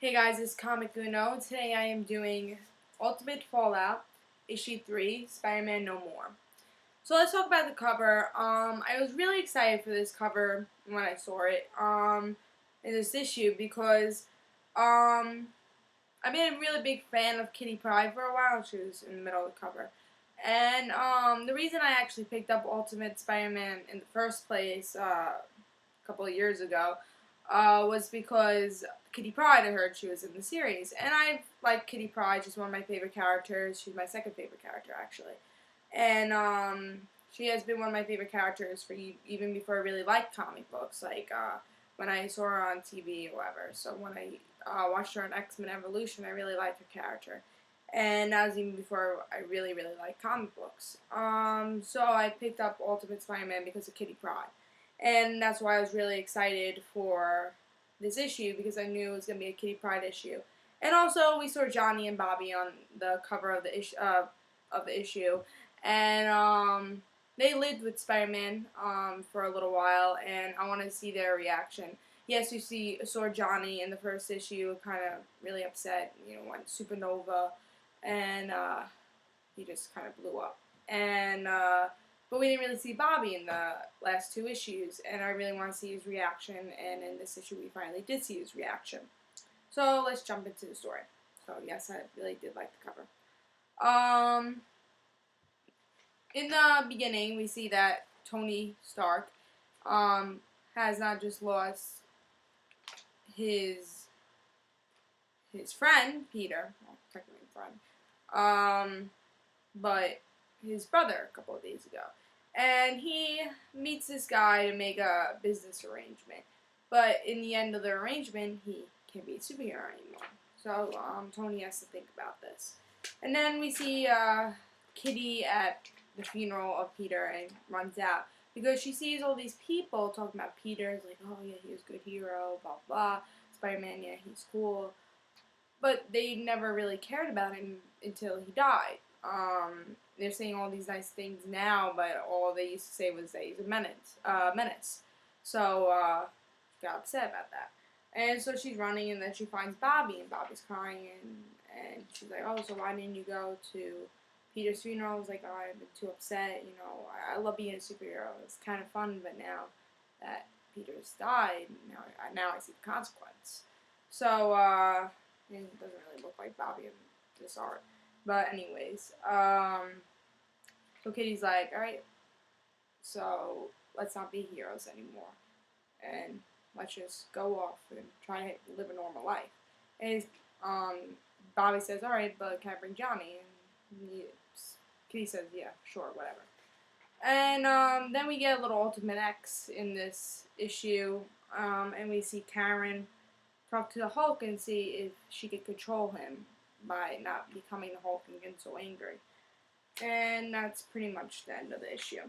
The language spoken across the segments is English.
Hey guys, it's Comic Uno. Today I am doing Ultimate Fallout, Issue 3, Spider-Man No More. So let's talk about the cover. I was really excited for this cover when I saw it, in this issue because, I've been a really big fan of Kitty Pryde for a while. She was in the middle of the cover. And, the reason I actually picked up Ultimate Spider-Man in the first place, a couple of years ago, was because Kitty Pryde, I heard she was in the series. And I like Kitty Pryde. She's one of my favorite characters. She's my second favorite character, actually. And she has been one of my favorite characters for even before I really liked comic books, like when I saw her on TV or whatever. So when I watched her on X-Men Evolution, I really liked her character. And that was even before I really, really liked comic books. So I picked up Ultimate Spider-Man because of Kitty Pryde. And that's why I was really excited for this issue, because I knew it was going to be a Kitty Pryde issue. And also, we saw Johnny and Bobby on the cover of the issue, and they lived with Spider-Man for a little while, and I want to see their reaction. Yes, saw Johnny in the first issue, kind of really upset, went supernova, and he just kind of blew up. And but we didn't really see Bobby in the last two issues, and I really want to see his reaction, and in this issue we finally did see his reaction. So let's jump into the story. So yes, I really did like the cover. In the beginning, we see that Tony Stark has not just lost his friend Peter, well, technically friend, but his brother a couple of days ago, and he meets this guy to make a business arrangement. But in the end of the arrangement, he can't be a superhero anymore. So Tony has to think about this. And then we see Kitty at the funeral of Peter and runs out because she sees all these people talking about Peter. It's like, oh yeah, he was a good hero, blah blah. Spider-Man, yeah, he's cool. But they never really cared about him until he died. They're saying all these nice things now, but all they used to say was that he's a menace. So got upset about that. And so she's running, and then she finds Bobby, and Bobby's crying, and she's like, oh, so why didn't you go to Peter's funeral? I was like, oh, I've been too upset. I love being a superhero. It's kind of fun, but now that Peter's died, now I see the consequence. So it doesn't really look like Bobby in this art. But anyways, so Kitty's like, alright, so let's not be heroes anymore. And let's just go off and try to live a normal life. And Bobby says, alright, but can I bring Johnny? And Kitty says, yeah, sure, whatever. And then we get a little Ultimate X in this issue, and we see Karen talk to the Hulk and see if she could control him by not becoming the Hulk and getting so angry. And that's pretty much the end of the issue.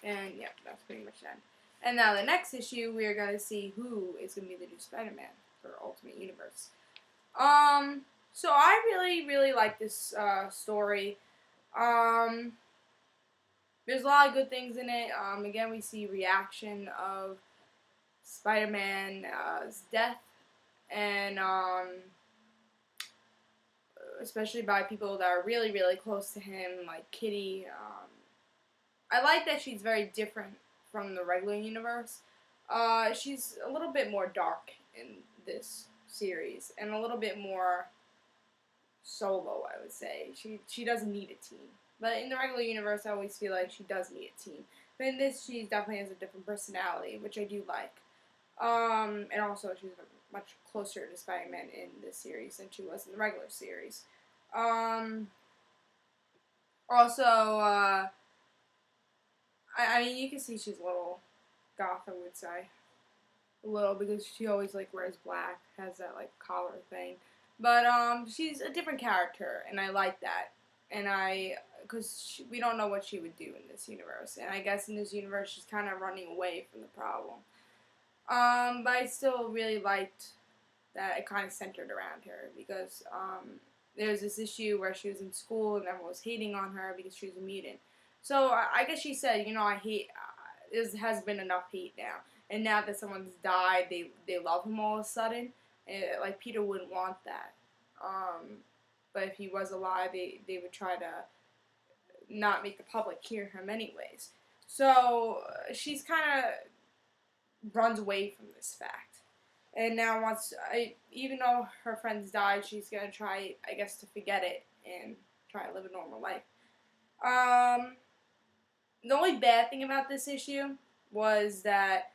And yeah, that's pretty much the end. And now the next issue, we are going to see who is going to be the new Spider-Man for Ultimate Universe. So I really, really like this story. There's a lot of good things in it. Again, we see reaction of Spider-Man's death, and especially by people that are really, really close to him, like Kitty. I like that she's very different from the regular universe. She's a little bit more dark in this series, and a little bit more solo, I would say. She doesn't need a team. But in the regular universe, I always feel like she does need a team. But in this, she definitely has a different personality, which I do like. And also, she's much closer to Spider-Man in this series than she was in the regular series. Also, I mean, you can see she's a little goth, I would say. A little, because she always, like, wears black, has that, like, collar thing. But, she's a different character, and I like that. And because we don't know what she would do in this universe. And I guess in this universe, she's kind of running away from the problem. But I still really liked that it kind of centered around her, because there was this issue where she was in school and everyone was hating on her because she was a mutant. So I guess she said, I hate, this has been enough hate now. And now that someone's died, they love him all of a sudden. Like Peter wouldn't want that. But if he was alive, they would try to not make the public hear him anyways. So she's kind of runs away from this fact. And now even though her friends died, she's gonna try, I guess, to forget it and try to live a normal life. The only bad thing about this issue was that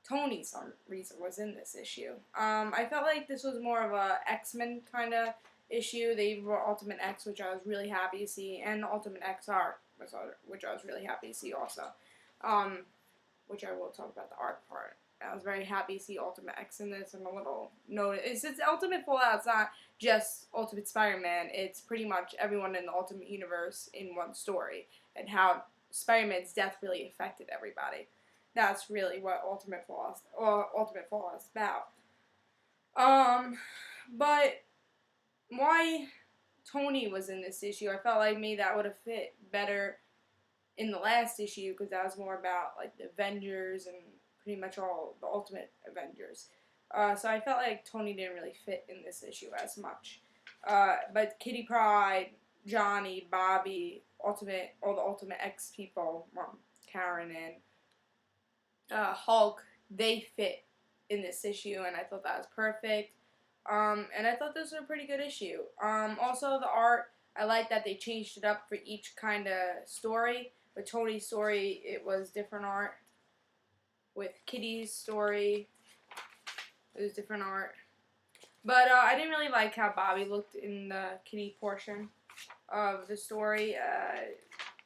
Tony, some reason, was in this issue. I felt like this was more of a X-Men kind of issue. They brought Ultimate X, which I was really happy to see, and Ultimate XR, which I was really happy to see also. Which I will talk about the art part. I was very happy to see Ultimate X in this, and a little note. It's Ultimate Fallout. It's not just Ultimate Spider-Man. It's pretty much everyone in the Ultimate Universe in one story, and how Spider-Man's death really affected everybody. That's really what Ultimate Fallout is about. But why Tony was in this issue, I felt like maybe that would have fit better in the last issue, because that was more about like the Avengers and pretty much all the Ultimate Avengers. So I felt like Tony didn't really fit in this issue as much. But Kitty Pryde, Johnny, Bobby, all the Ultimate X people, Karen and Hulk, they fit in this issue, and I thought that was perfect. And I thought this was a pretty good issue. Also, the art, I like that they changed it up for each kind of story. With Tony's story, it was different art. With Kitty's story, it was different art. But I didn't really like how Bobby looked in the Kitty portion of the story.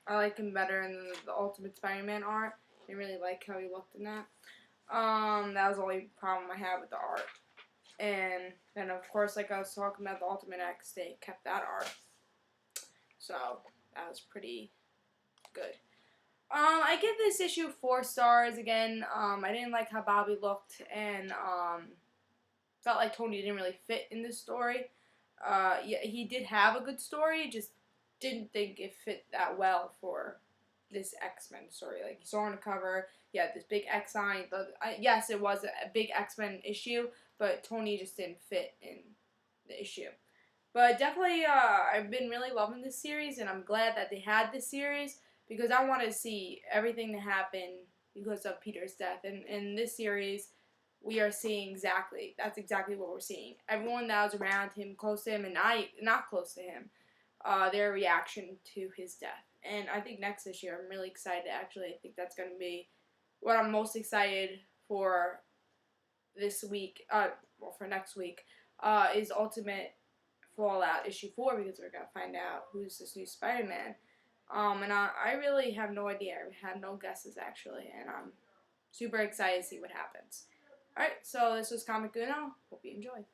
I like him better in the Ultimate Spider-Man art. I didn't really like how he looked in that. That was the only problem I had with the art. And then, of course, like I was talking about the Ultimate X, they kept that art. So, that was pretty good. I give this issue 4 stars again. I didn't like how Bobby looked, and felt like Tony didn't really fit in this story. Yeah, he did have a good story, just didn't think it fit that well for this X-Men story. Like, you saw on the cover, you had this big X sign. Yes, it was a big X-Men issue, but Tony just didn't fit in the issue. But definitely, I've been really loving this series, and I'm glad that they had this series, because I want to see everything that happened because of Peter's death. And in this series, we are seeing that's exactly what we're seeing. Everyone that was around him, close to him, and not close to him, their reaction to his death. And I think next issue, I'm really excited. Actually, I think that's going to be what I'm most excited for this week, for next week, is Ultimate Fallout issue 4, because we're going to find out who's this new Spider-Man. And I really have no idea. I had no guesses, actually, and I'm super excited to see what happens. Alright, so this was Comic Uno. Hope you enjoyed.